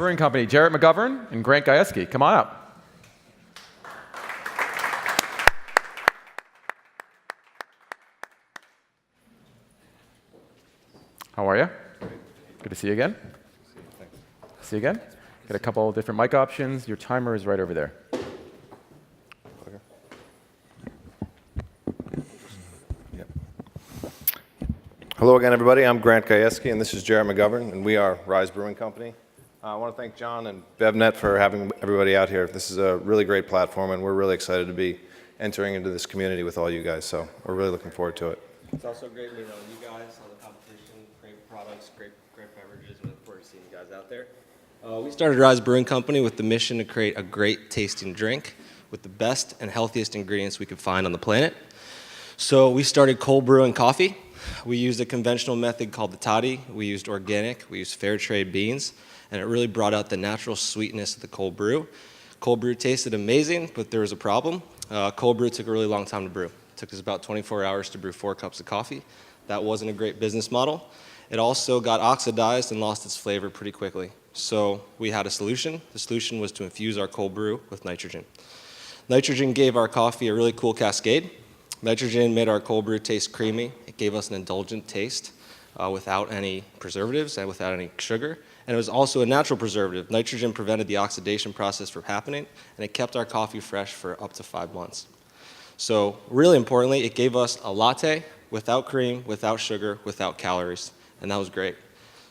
Brewing Company, Jarrett McGovern and Grant Gajewski. Come on up. How are you? Good to see you again. See you again. Got a couple different mic options. Your timer is right over there. Hello again, everybody. I'm Grant Gajewski, and this is Jarrett McGovern, and we are Rise Brewing Company. I want to thank John and BevNet for having everybody out here. This is a really great platform, and we're really excited to be entering into this community with all you guys, so we're really looking forward to it. It's also great meeting all you guys, all the competition, great products, great beverages, and look forward to seeing you guys out there. We started Rise Brewing Company with the mission to create a great tasting drink with the best and healthiest ingredients we could find on the planet. So we started cold brewing coffee. We used a conventional method called the toddy. We used organic. We used fair trade beans, and it really brought out the natural sweetness of the cold brew. Cold brew tasted amazing, but there was a problem. Cold brew took a really long time to brew. It took us about 24 hours to brew 4 cups of coffee. That wasn't a great business model. It also got oxidized and lost its flavor pretty quickly. So we had a solution. The solution was to infuse our cold brew with nitrogen. Nitrogen gave our coffee a really cool cascade. Nitrogen made our cold brew taste creamy. It gave us an indulgent taste without any preservatives and without any sugar. And it was also a natural preservative. Nitrogen prevented the oxidation process from happening, and it kept our coffee fresh for up to 5 months. So really importantly, it gave us a latte without cream, without sugar, without calories, and that was great.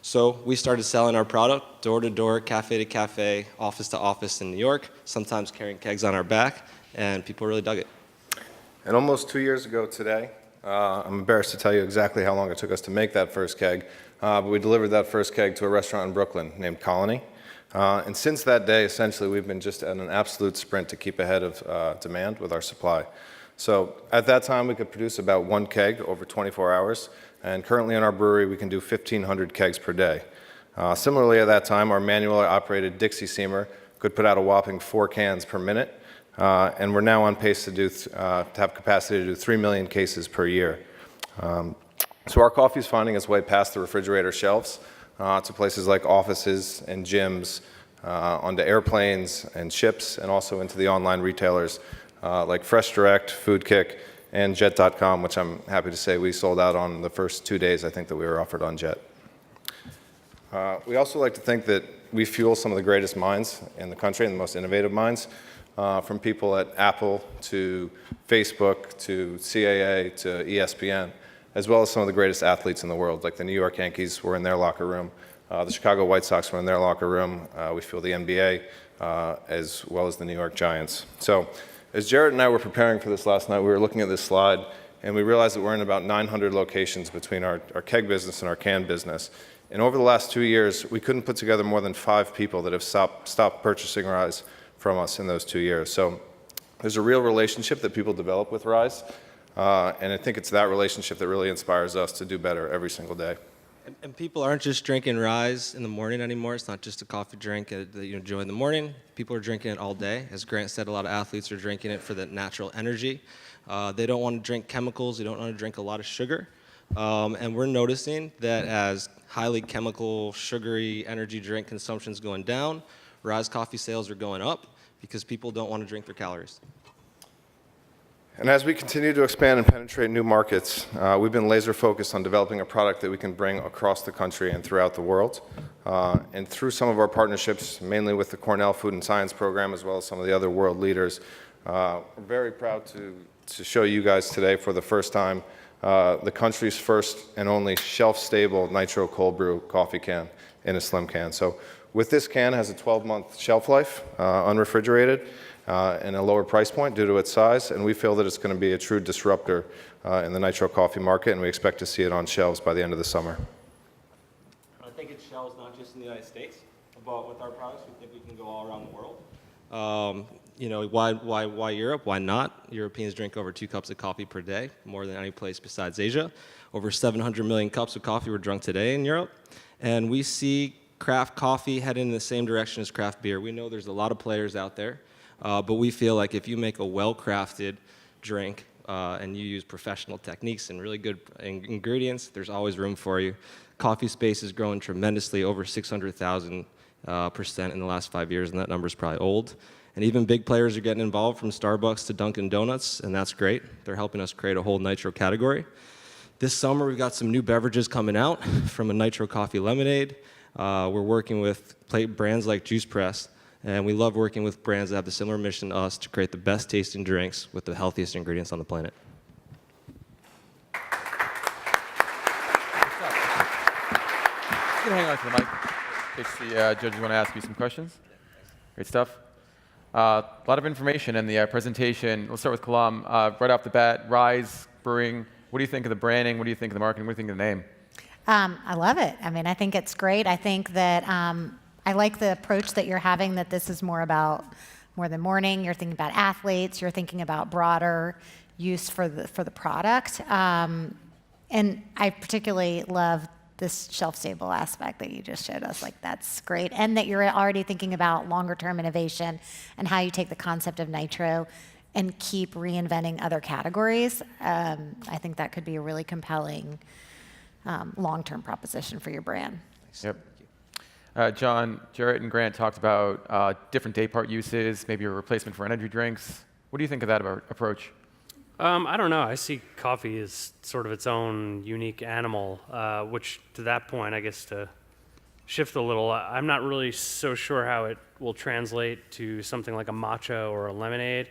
So we started selling our product door to door, cafe to cafe, office to office in New York, sometimes carrying kegs on our back, and people really dug it. And almost 2 years ago today, I'm embarrassed to tell you exactly how long it took us to make that first keg, but we delivered that first keg to a restaurant in Brooklyn named Colony. And since that day, essentially, we've been just at an absolute sprint to keep ahead of demand with our supply. So at that time, we could produce about 1 keg over 24 hours, and currently in our brewery, we can do 1,500 kegs per day. Similarly, at that time, our manually operated Dixie Steamer could put out a whopping 4 cans per minute. And we're now on pace to have capacity to do 3 million cases per year. So our coffee is finding its way past the refrigerator shelves to places like offices and gyms, onto airplanes and ships, and also into the online retailers like Fresh Direct, Food Kick, and Jet.com, which I'm happy to say we sold out on the first 2 days, I think, that we were offered on Jet. We also like to think that we fuel some of the greatest minds in the country and the most innovative minds. From people at Apple to Facebook to CAA to ESPN, as well as some of the greatest athletes in the world, like the New York Yankees were in their locker room, the Chicago White Sox were in their locker room, we feel the NBA, as well as the New York Giants. So as Jarrett and I were preparing for this last night, we were looking at this slide, and we realized that we're in about 900 locations between our keg business and our can business. And over the last 2 years, we couldn't put together more than 5 people that have stopped purchasing Rise from us in those 2 years. So there's a real relationship that people develop with Rise, and I think it's that relationship that really inspires us to do better every single day. And people aren't just drinking Rise in the morning anymore. It's not just a coffee drink that you enjoy in the morning. People are drinking it all day. As Grant said, a lot of athletes are drinking it for the natural energy. They don't want to drink chemicals. They don't want to drink a lot of sugar. And we're noticing that as highly chemical, sugary energy drink consumption is going down, Rise coffee sales are going up because people don't want to drink their calories. And as we continue to expand and penetrate new markets, we've been laser focused on developing a product that we can bring across the country and throughout the world. And through some of our partnerships, mainly with the Cornell Food and Science Program, as well as some of the other world leaders, we're very proud to show you guys today for the first time the country's first and only shelf-stable nitro cold brew coffee can in a slim can. So with this can, it has a 12-month shelf life, unrefrigerated, and a lower price point due to its size, and we feel that it's going to be a true disruptor in the nitro coffee market, and we expect to see it on shelves by the end of the summer. I think it shelves not just in the United States, but with our products, we think we can go all around the world. You know, why Europe? Why not? Europeans drink over 2 cups of coffee per day, more than any place besides Asia. Over 700 million cups of coffee were drunk today in Europe, and we see craft coffee heading in the same direction as craft beer. We know there's a lot of players out there, but we feel like if you make a well-crafted drink and you use professional techniques and really good ingredients, there's always room for you. Coffee space is growing tremendously, over 600,000 percent in the last 5 years, and that number's probably old. And even big players are getting involved, from Starbucks to Dunkin' Donuts, and that's great. They're helping us create a whole nitro category. This summer, we've got some new beverages coming out from a nitro coffee lemonade. We're working with brands like Juice Press, and we love working with brands that have the similar mission to us to create the best tasting drinks with the healthiest ingredients on the planet. You can hang on to the mic in case the judges want to ask you some questions. Great stuff. A lot of information in the presentation. We'll start with Kalam. Right off the bat, Rise Brewing. What do you think of the branding? What do you think of the marketing? What do you think of the name? I love it. I mean, I think it's great. I think that I like the approach that you're having, that this is more than morning. You're thinking about athletes. You're thinking about broader use for the product. And I particularly love this shelf-stable aspect that you just showed us. Like, that's great. And that you're already thinking about longer-term innovation and how you take the concept of nitro and keep reinventing other categories. I think that could be a really compelling long-term proposition for your brand. Yep. John, Jarrett, and Grant talked about different day part uses, maybe a replacement for energy drinks. What do you think of that approach? I don't know. I see coffee as sort of its own unique animal, which to that point, I guess to shift a little, I'm not really so sure how it will translate to something like a matcha or a lemonade.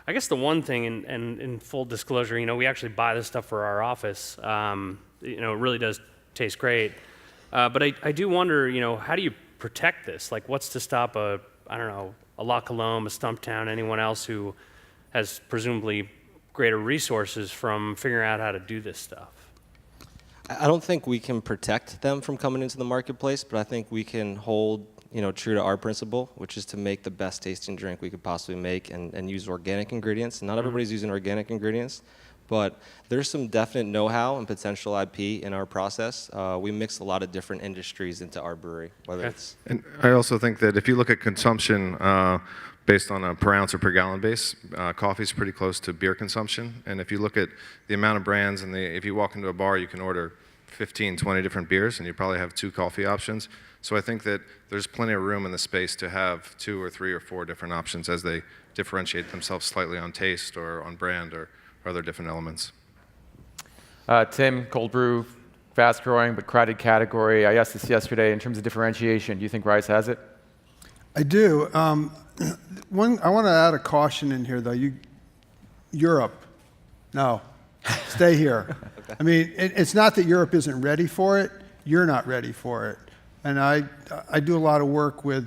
I guess the one thing, and in full disclosure, we actually buy this stuff for our office. It really does taste great. But I do wonder, how do you protect this? Like, what's to stop a La Colombe, a Stumptown, anyone else who has presumably greater resources from figuring out how to do this stuff? I don't think we can protect them from coming into the marketplace, but I think we can hold true to our principle, which is to make the best tasting drink we could possibly make and use organic ingredients. Not everybody's using organic ingredients, but there's some definite know-how and potential IP in our process. We mix a lot of different industries into our brewery, whether it's... And I also think that if you look at consumption based on a per ounce or per gallon base, coffee is pretty close to beer consumption. And if you look at the amount of brands, and if you walk into a bar, you can order 15, 20 different beers, and you probably have 2 coffee options. So I think that there's plenty of room in the space to have 2 or 3 or 4 different options as they differentiate themselves slightly on taste or on brand or other different elements. Tim, cold brew, fast growing but crowded category. I asked this yesterday in terms of differentiation. Do you think Rise has it? I do. I want to add a caution in here, though. Europe, no, stay here. Okay. I mean, it's not that Europe isn't ready for it. You're not ready for it. And I do a lot of work with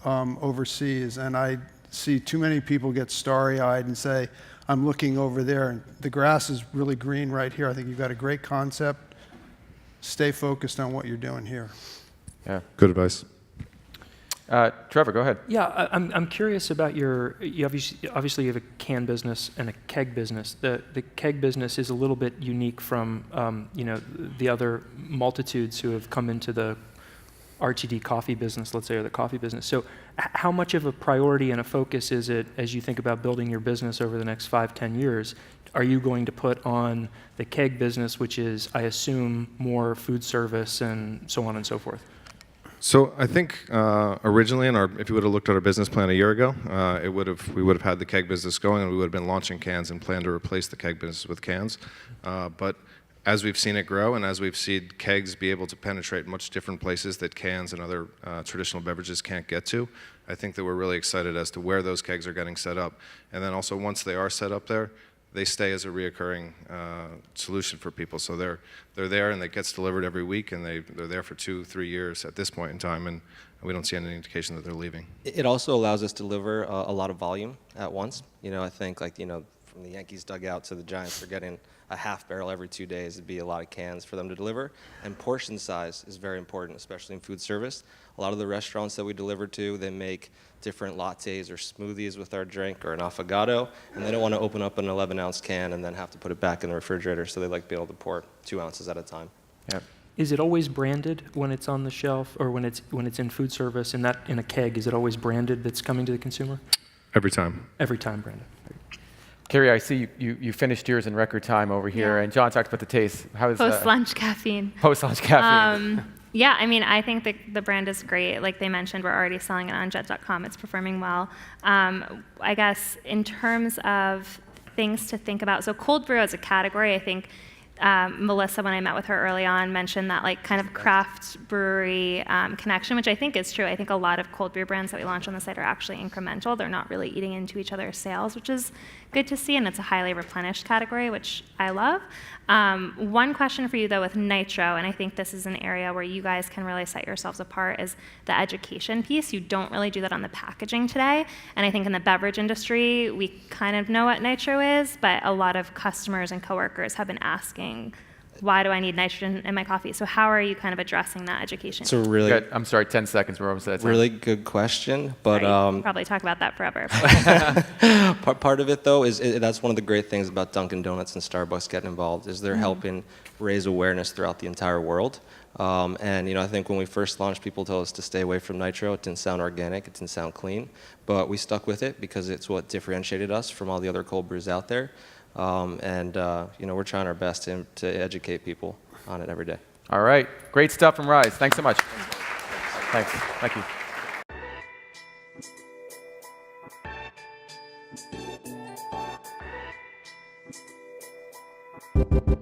overseas, and I see too many people get starry-eyed and say, I'm looking over there, and the grass is really green right here. I think you've got a great concept. Stay focused on what you're doing here. Yeah. Good advice. Trevor, go ahead. Yeah, I'm curious about you obviously you have a can business and a keg business. The keg business is a little bit unique from the other multitudes who have come into the RTD coffee business, let's say, or the coffee business. So how much of a priority and a focus is it as you think about building your business over the next 5, 10 years? Are you going to put on the keg business, which is, I assume, more food service and so on and so forth? So I think originally, if you would have looked at our business plan a year ago, we would have had the keg business going, and we would have been launching cans and planned to replace the keg business with cans. But as we've seen it grow, and as we've seen kegs be able to penetrate much different places that cans and other traditional beverages can't get to, I think that we're really excited as to where those kegs are getting set up. And then also, once they are set up there, they stay as a reoccurring solution for people. So they're there, and it gets delivered every week, and they're there for 2-3 years at this point in time, and we don't see any indication that they're leaving. It also allows us to deliver a lot of volume at once. I think from the Yankees dugout to the Giants, they're getting a half barrel every 2 days. It'd be a lot of cans for them to deliver. And portion size is very important, especially in food service. A lot of the restaurants that we deliver to, they make different lattes or smoothies with our drink or an affogato, and they don't want to open up an 11-ounce can and then have to put it back in the refrigerator, so they like to be able to pour 2 ounces at a time. Yeah. Is it always branded when it's on the shelf, or when it's in food service, in a keg? Is it always branded that's coming to the consumer? Every time. Every time branded. Carrie, I see you finished yours in record time over here, and John talked about the taste. How is Post-lunch caffeine. Post-lunch caffeine. Yeah, I mean, I think the brand is great. Like they mentioned, we're already selling it on Jet.com. It's performing well. I guess in terms of things to think about, so cold brew as a category, I think Melissa, when I met with her early on, mentioned that like kind of craft brewery connection, which I think is true. I think a lot of cold beer brands that we launch on the site are actually incremental. They're not really eating into each other's sales, which is good to see, and it's a highly replenished category, which I love. One question for you though with Nitro, and I think this is an area where you guys can really set yourselves apart, is the education piece. You don't really do that on the packaging today, and I think in the beverage industry, we kind of know what Nitro is, but a lot of customers and coworkers have been asking, why do I need nitrogen in my coffee? So how are you kind of addressing that education? It's a really, Good. I'm sorry, 10 seconds. We're almost at time. really good question, but Sorry, you could probably talk about that forever. part of it though is that's one of the great things about Dunkin' Donuts and Starbucks getting involved is they're helping raise awareness throughout the entire world. And I think when we first launched, people told us to stay away from Nitro. It didn't sound organic, it didn't sound clean, but we stuck with it because it's what differentiated us from all the other cold brews out there. We're trying our best to educate people on it every day. All right. Great stuff from Rise. Thanks so much. Thanks. Thank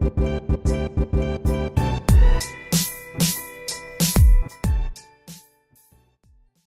you.